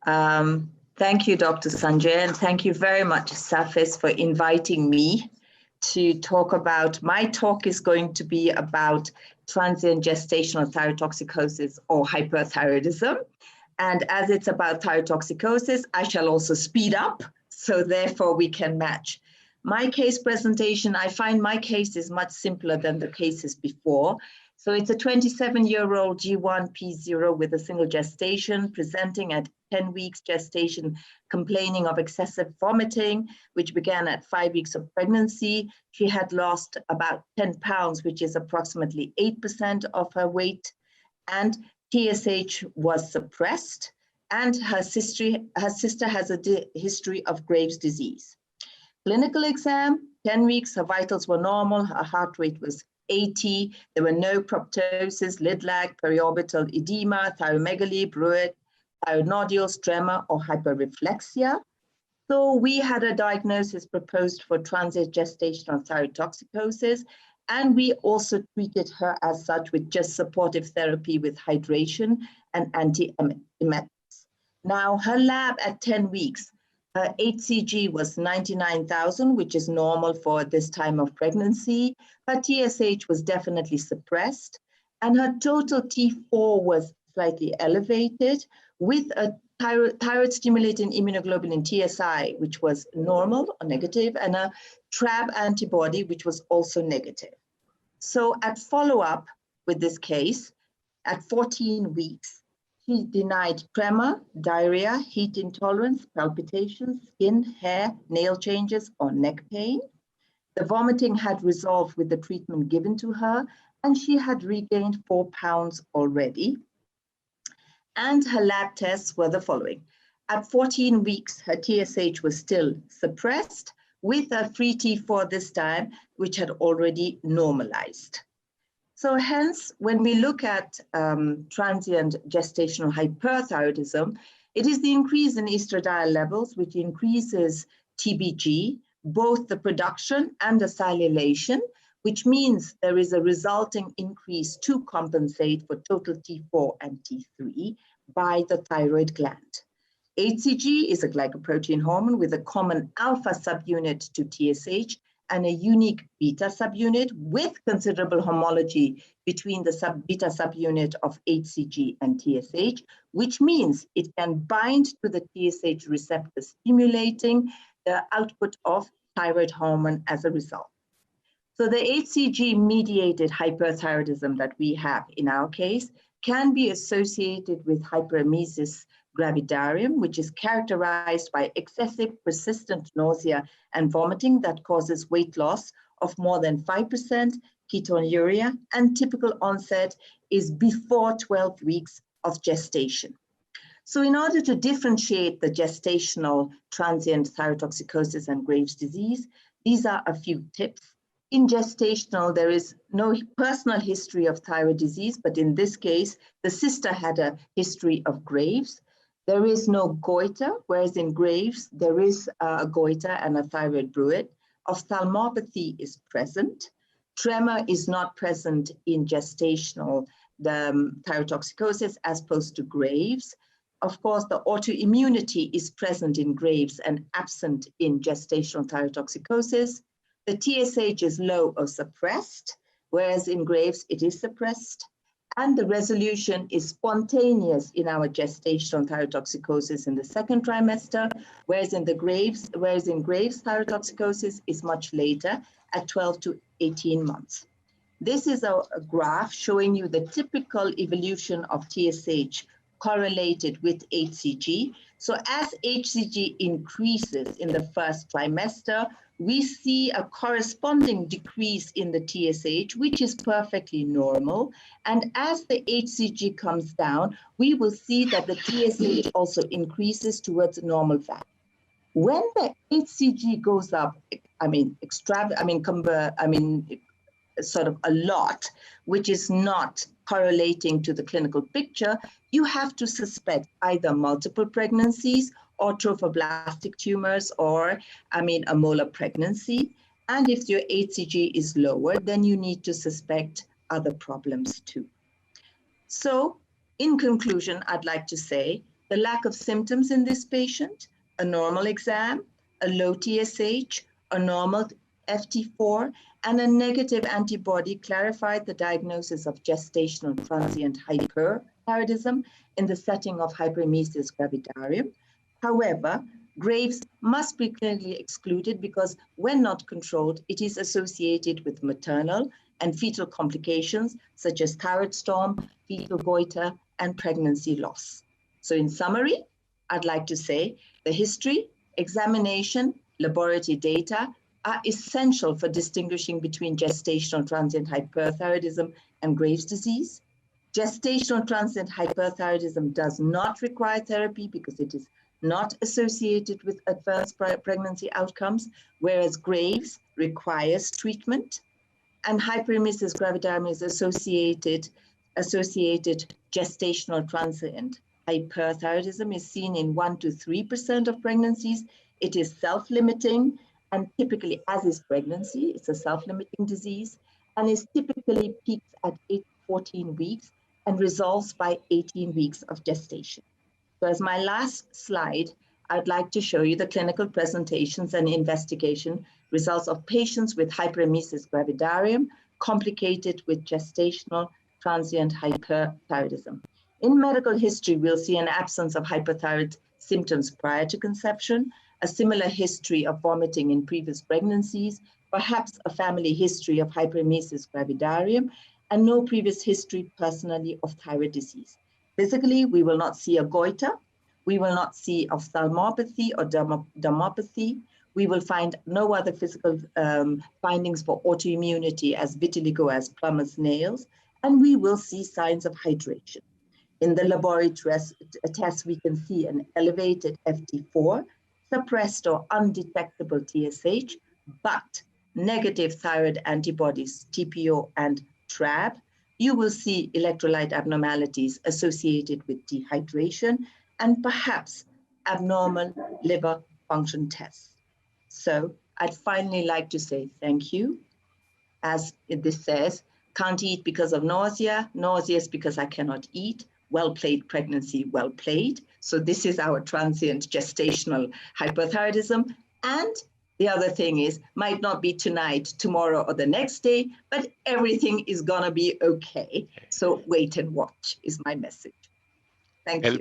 Thank you, Dr. Sanjay, and thank you very much, Safis, for inviting me to talk about. My talk is going to be about transient gestational thyrotoxicosis or hyperthyroidism. And as it's about thyrotoxicosis, I shall also speed up, so therefore we can match. My case presentation, I find my case is much simpler than the cases before. So it's a 27-year-old G1P0 with a single gestation presenting at 10 weeks gestation, complaining of excessive vomiting, which began at 5 weeks of pregnancy. She had lost about 10 pounds, which is approximately 8% of her weight, and TSH was suppressed, and her sister has a history of Graves' disease. Clinical exam, 10 weeks, her vitals were normal, her heart rate was 80, there were no proptosis, lid lag, periorbital edema, thyromegaly, bruit, thyroid nodules, tremor, or hyperreflexia. So we had a diagnosis proposed for transient gestational thyrotoxicosis, and we also treated her as such with just supportive therapy with hydration and antiemetics. Now, her lab at 10 weeks, her HCG was 99,000, which is normal for this time of pregnancy. Her TSH was definitely suppressed, and her total T4 was slightly elevated with a thyroid-stimulating immunoglobulin TSI, which was normal or negative, and a TRAb antibody, which was also negative. So at follow-up with this case, at 14 weeks, she denied tremor, diarrhea, heat intolerance, palpitations, skin, hair, nail changes, or neck pain. The vomiting had resolved with the treatment given to her, and she had regained 4 pounds already. And her lab tests were the following. At 14 weeks, her TSH was still suppressed with a free T4 this time, which had already normalized. So hence, when we look at transient gestational hyperthyroidism, it is the increase in estradiol levels, which increases TBG, both the production and the silylation, which means there is a resulting increase to compensate for total T4 and T3 by the thyroid gland. HCG is a glycoprotein hormone with a common alpha subunit to TSH and a unique beta subunit with considerable homology between the beta subunit of HCG and TSH, which means it can bind to the TSH receptor, stimulating the output of thyroid hormone as a result. So the HCG-mediated hyperthyroidism that we have in our case can be associated with hyperemesis gravidarum, which is characterized by excessive persistent nausea and vomiting that causes weight loss of more than 5%, ketonuria, and typical onset is before 12 weeks of gestation. So in order to differentiate the gestational transient thyrotoxicosis and Graves' disease, these are a few tips. In gestational, there is no personal history of thyroid disease, but in this case, the sister had a history of Graves'. There is no goiter, whereas in Graves', there is a goiter and a thyroid bruit. Ophthalmopathy is present. Tremor is not present in gestational thyrotoxicosis as opposed to Graves'. Of course, the autoimmunity is present in Graves' and absent in gestational thyrotoxicosis. The TSH is low or suppressed, whereas in Graves' it is suppressed. And the resolution is spontaneous in our gestational thyrotoxicosis in the second trimester, whereas in Graves' thyrotoxicosis is much later at 12 to 18 months. This is a graph showing you the typical evolution of TSH correlated with HCG. So as HCG increases in the first trimester, we see a corresponding decrease in the TSH, which is perfectly normal. And as the HCG comes down, we will see that the TSH also increases towards normal value. When the HCG goes up, sort of a lot, which is not correlating to the clinical picture, you have to suspect either multiple pregnancies or trophoblastic tumors or, a molar pregnancy. And if your HCG is lower, then you need to suspect other problems too. So in conclusion, I'd like to say The lack of symptoms in this patient, a normal exam, a low TSH, a normal FT4, and a negative antibody clarified the diagnosis of gestational transient hyperthyroidism in the setting of hyperemesis gravidarum. However, Graves must be clinically excluded because when not controlled, it is associated with maternal and fetal complications such as thyroid storm, fetal goiter, and pregnancy loss. So in summary, I'd like to say the history, examination, laboratory data are essential for distinguishing between gestational transient hyperthyroidism and Graves' disease. Gestational transient hyperthyroidism does not require therapy because it is not associated with adverse pregnancy outcomes, whereas Graves requires treatment. And hyperemesis gravidarum is associated gestational transient hyperthyroidism is seen in 1 to 3% of pregnancies. It is self-limiting, and typically, as is pregnancy, it's a self-limiting disease, and is typically peaks at 8 to 14 weeks and resolves by 18 weeks of gestation. So as my last slide, I'd like to show you the clinical presentations and investigation results of patients with hyperemesis gravidarum complicated with gestational transient hyperthyroidism. In medical history, we'll see an absence of hyperthyroid symptoms prior to conception, a similar history of vomiting in previous pregnancies, perhaps a family history of hyperemesis gravidarum, and no previous history personally of thyroid disease. Physically, we will not see a goiter. We will not see ophthalmopathy or dermopathy. We will find no other physical findings for autoimmunity as vitiligo, as plumber's nails, and we will see signs of hydration. In the laboratory test, we can see an elevated FT4, suppressed or undetectable TSH, but negative thyroid antibodies, TPO and TRAb. You will see electrolyte abnormalities associated with dehydration and perhaps abnormal liver function tests. So I'd finally like to say thank you. As this says, can't eat because of nausea, nauseous because I cannot eat, well played pregnancy, well played. So this is our transient gestational hyperthyroidism. And the other thing is, might not be tonight, tomorrow, or the next day, but everything is gonna be okay. So wait and watch is my message. Thank you.